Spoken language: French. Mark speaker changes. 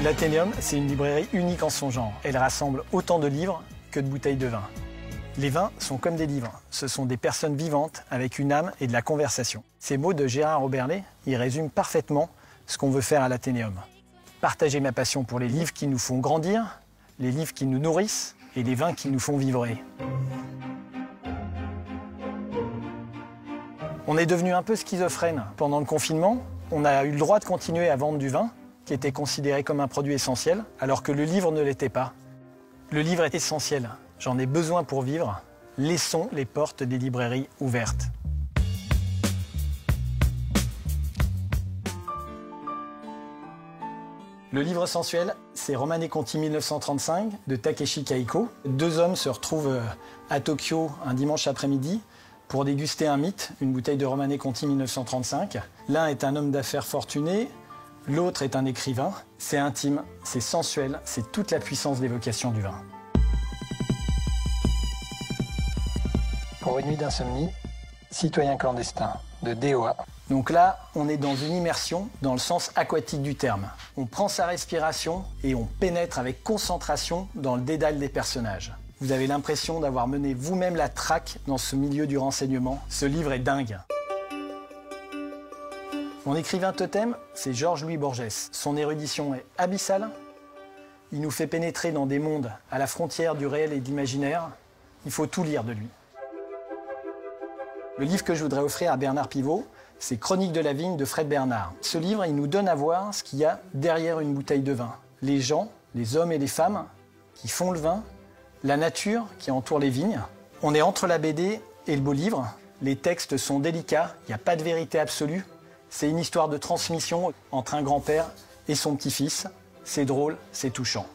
Speaker 1: L'Athénéum, c'est une librairie unique en son genre. Elle rassemble autant de livres que de bouteilles de vin. Les vins sont comme des livres. Ce sont des personnes vivantes avec une âme et de la conversation. Ces mots de Gérard Oberlé, ils résument parfaitement ce qu'on veut faire à l'Athénéum. Partager ma passion pour les livres qui nous font grandir, les livres qui nous nourrissent et les vins qui nous font vibrer. On est devenu un peu schizophrène. Pendant le confinement, on a eu le droit de continuer à vendre du vin, qui était considéré comme un produit essentiel, alors que le livre ne l'était pas. Le livre est essentiel. J'en ai besoin pour vivre. Laissons les portes des librairies ouvertes. Le livre sensuel, c'est Roman et Conti 1935 de Takeshi Kaiko. Deux hommes se retrouvent à Tokyo un dimanche après-midi pour déguster un mythe, une bouteille de Roman et Conti 1935. L'un est un homme d'affaires fortuné, l'autre est un écrivain. C'est intime, c'est sensuel, c'est toute la puissance d'évocation du vin. Pour une nuit d'insomnie, Citoyen clandestin de DOA. Donc là, on est dans une immersion dans le sens aquatique du terme. On prend sa respiration et on pénètre avec concentration dans le dédale des personnages. Vous avez l'impression d'avoir mené vous-même la traque dans ce milieu du renseignement. Ce livre est dingue. Mon écrivain totem, c'est Georges-Louis Borges. Son érudition est abyssale. Il nous fait pénétrer dans des mondes à la frontière du réel et de l'imaginaire. Il faut tout lire de lui. Le livre que je voudrais offrir à Bernard Pivot, c'est Chroniques de la vigne de Fred Bernard. Ce livre, il nous donne à voir ce qu'il y a derrière une bouteille de vin. Les gens, les hommes et les femmes qui font le vin, la nature qui entoure les vignes. On est entre la BD et le beau livre. Les textes sont délicats, il n'y a pas de vérité absolue. C'est une histoire de transmission entre un grand-père et son petit-fils. C'est drôle, c'est touchant.